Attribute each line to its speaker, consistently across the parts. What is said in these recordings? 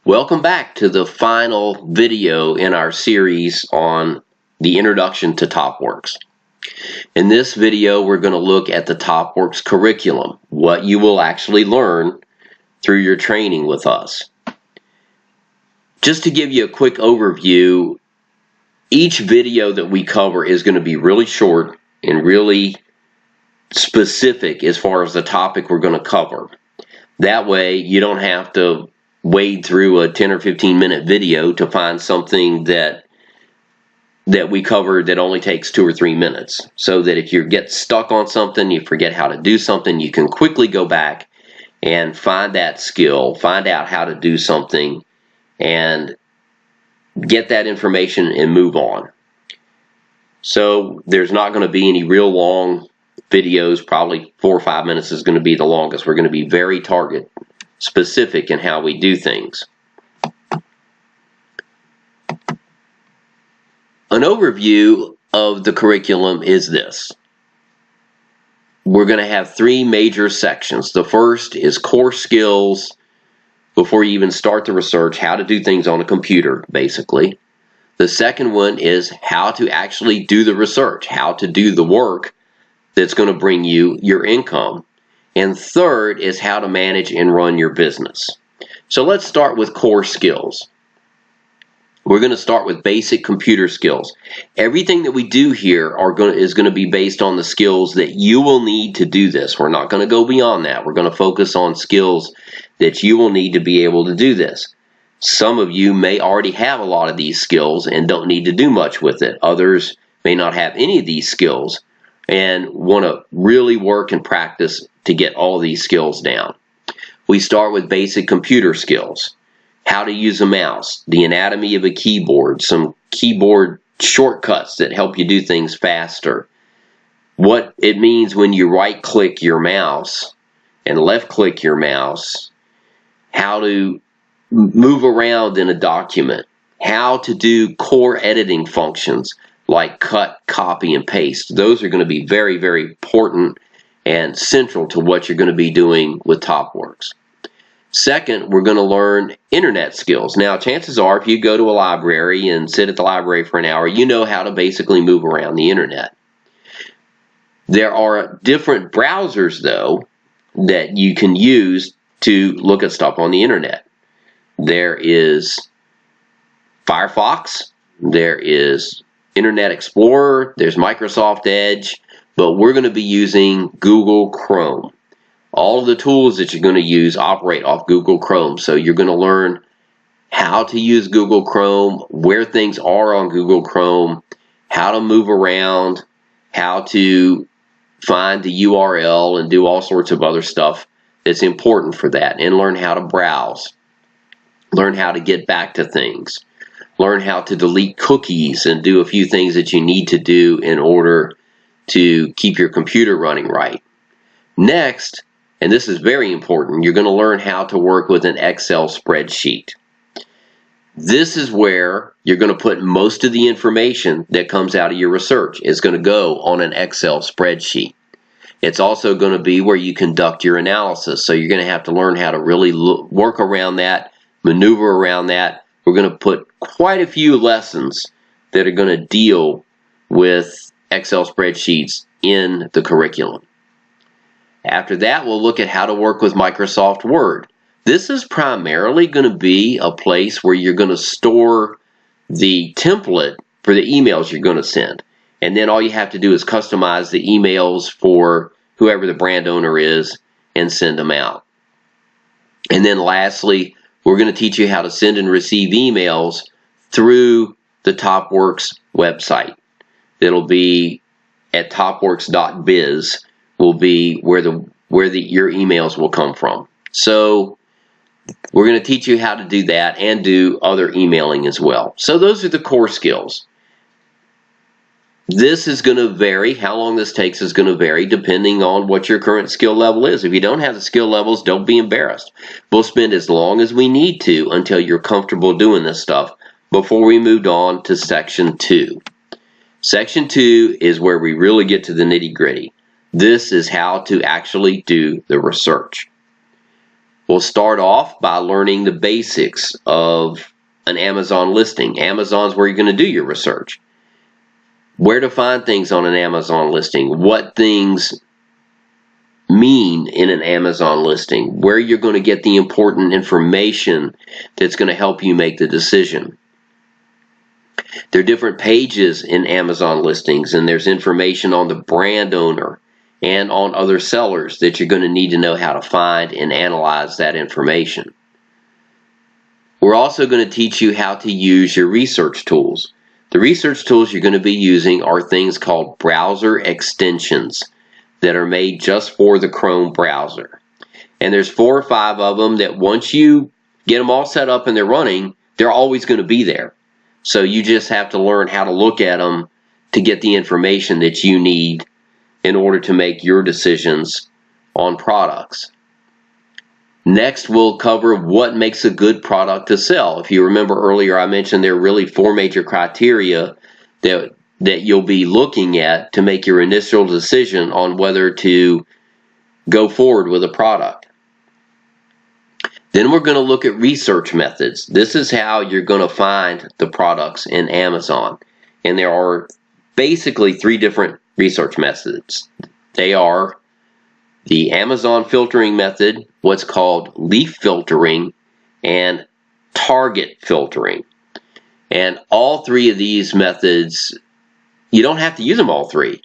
Speaker 1: Welcome back to the final video in our series on the introduction to TOPwerx. In this video, we're going to look at the TOPwerx curriculum, what you will actually learn through your training with us. Just to give you a quick overview, each video that we cover is going to be really short and really specific as far as the topic we're going to cover. That way, you don't have to wade through a 10 or 15 minute video to find something that we covered that only takes 2 or 3 minutes, so that if you get stuck on something, you forget how to do something, you can quickly go back and find that skill, find out how to do something, and get that information and move on. So there's not going to be any real long videos. Probably 4 or 5 minutes is going to be the longest. We're going to be very target specific in how we do things. An overview of the curriculum is this. We're going to have 3 major sections. The first is core skills before you even start the research, how to do things on a computer, basically. The second one is how to actually do the research, how to do the work that's going to bring you your income. And third is how to manage and run your business. So let's start with core skills. We're going to start with basic computer skills. Everything that we do here is going to be based on the skills that you will need to do this. We're not going to go beyond that. We're going to focus on skills that you will need to be able to do this. Some of you may already have a lot of these skills and don't need to do much with it. Others may not have any of these skills and want to really work and practice to get all these skills down. We start with basic computer skills. How to use a mouse, the anatomy of a keyboard, some keyboard shortcuts that help you do things faster. What it means when you right-click your mouse and left-click your mouse. How to move around in a document. How to do core editing functions like cut, copy, and paste. Those are going to be very, very important and central to what you're going to be doing with TOPwerx. Second, we're going to learn internet skills. Now, chances are, if you go to a library and sit at the library for an hour, you know how to basically move around the internet. There are different browsers, though, that you can use to look at stuff on the internet. There is Firefox, there is Internet Explorer, there's Microsoft Edge, but we're going to be using Google Chrome. All of the tools that you're going to use operate off Google Chrome, so you're going to learn how to use Google Chrome, where things are on Google Chrome, how to move around, how to find the URL and do all sorts of other stuff that's important for that, and learn how to browse, learn how to get back to things, learn how to delete cookies and do a few things that you need to do in order to keep your computer running right. Next, and this is very important, you're going to learn how to work with an Excel spreadsheet. This is where you're going to put most of the information that comes out of your research. It's going to go on an Excel spreadsheet. It's also going to be where you conduct your analysis. So you're going to have to learn how to really work around that, maneuver around that. We're going to put quite a few lessons that are going to deal with Excel spreadsheets in the curriculum. After that, we'll look at how to work with Microsoft Word. This is primarily going to be a place where you're going to store the template for the emails you're going to send. And then all you have to do is customize the emails for whoever the brand owner is and send them out. And then lastly, we're going to teach you how to send and receive emails through the TOPwerx website. It'll be at topwerx.biz will be where your emails will come from. So we're going to teach you how to do that and do other emailing as well. So those are the core skills. This is going to vary. How long this takes is going to vary depending on what your current skill level is. If you don't have the skill levels, don't be embarrassed. We'll spend as long as we need to until you're comfortable doing this stuff before we moved on to Section 2. Section 2 is where we really get to the nitty-gritty. This is how to actually do the research. We'll start off by learning the basics of an Amazon listing. Amazon's where you're going to do your research. Where to find things on an Amazon listing, what things mean in an Amazon listing, where you're going to get the important information that's going to help you make the decision. There are different pages in Amazon listings, and there's information on the brand owner and on other sellers that you're going to need to know how to find and analyze that information. We're also going to teach you how to use your research tools. The research tools you're going to be using are things called browser extensions that are made just for the Chrome browser. And there's 4 or 5 of them that once you get them all set up and they're running, they're always going to be there. So you just have to learn how to look at them to get the information that you need in order to make your decisions on products. Next, we'll cover what makes a good product to sell. If you remember earlier, I mentioned there are really 4 major criteria that you'll be looking at to make your initial decision on whether to go forward with a product. Then we're going to look at research methods. This is how you're going to find the products in Amazon. And there are basically 3 different research methods. They are the Amazon filtering method, what's called leaf filtering, and target filtering. And all 3 of these methods, you don't have to use them all 3.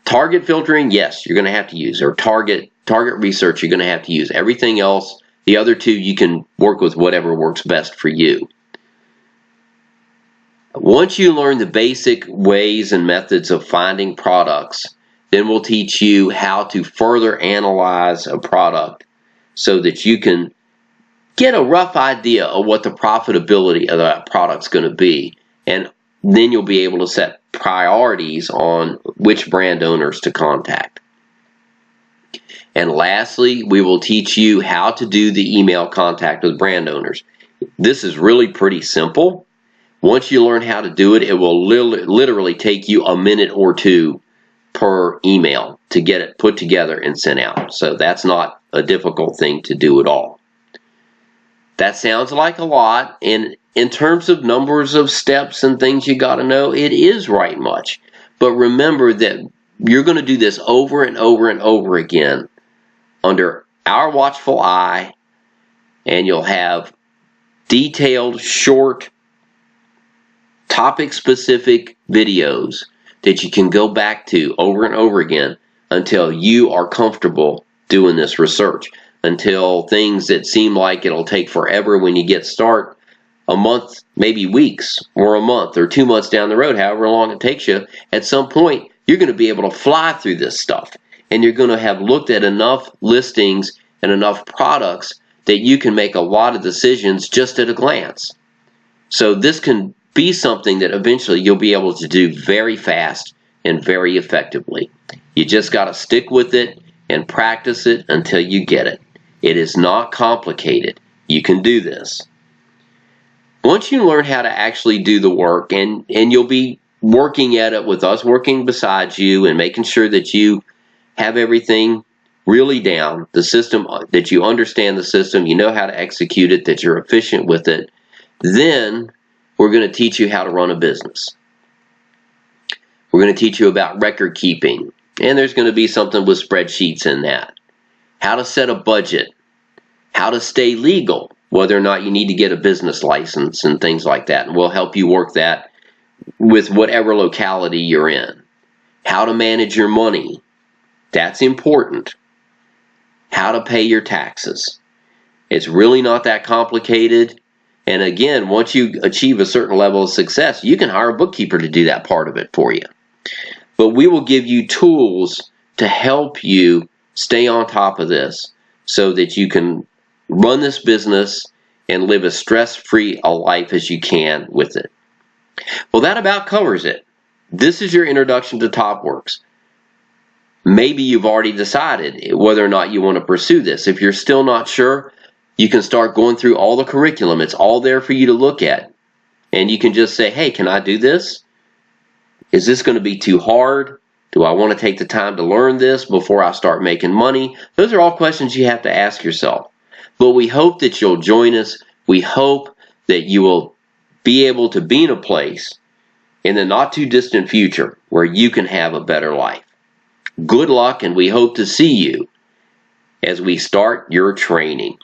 Speaker 1: Target filtering, yes, you're going to have to use, or target research, you're going to have to use. Everything else, the other 2, you can work with whatever works best for you. Once you learn the basic ways and methods of finding products, then we'll teach you how to further analyze a product so that you can get a rough idea of what the profitability of that product's going to be. And then you'll be able to set priorities on which brand owners to contact. And lastly, we will teach you how to do the email contact with brand owners. This is really pretty simple. Once you learn how to do it, it will literally take you a minute or 2 per email to get it put together and sent out. So that's not a difficult thing to do at all. That sounds like a lot, and in terms of numbers of steps and things you got to know, it is right much. But remember that you're going to do this over and over and over again under our watchful eye, and you'll have detailed, short, topic-specific videos that you can go back to over and over again until you are comfortable doing this research, until things that seem like it'll take forever when you get started, a month, maybe weeks, or a month, or 2 months down the road, however long it takes you, at some point, you're going to be able to fly through this stuff. And you're going to have looked at enough listings and enough products that you can make a lot of decisions just at a glance. So this can be something that eventually you'll be able to do very fast and very effectively. You just got to stick with it and practice it until you get it. It is not complicated. You can do this. Once you learn how to actually do the work, and you'll be working at it with us, working beside you and making sure that you have everything really down, the system, that you understand the system, you know how to execute it, that you're efficient with it, then we're going to teach you how to run a business. We're going to teach you about record keeping, and there's going to be something with spreadsheets in that. How to set a budget, how to stay legal, whether or not you need to get a business license and things like that, and we'll help you work that with whatever locality you're in. How to manage your money, that's important. How to pay your taxes. It's really not that complicated. And again, once you achieve a certain level of success, you can hire a bookkeeper to do that part of it for you. But we will give you tools to help you stay on top of this so that you can run this business and live as stress-free a life as you can with it. Well, that about covers it. This is your introduction to TOPwerx. Maybe you've already decided whether or not you want to pursue this. If you're still not sure, you can start going through all the curriculum. It's all there for you to look at. And you can just say, hey, can I do this? Is this going to be too hard? Do I want to take the time to learn this before I start making money? Those are all questions you have to ask yourself. But we hope that you'll join us. We hope that you will be able to be in a place in the not too distant future where you can have a better life. Good luck, and we hope to see you as we start your training.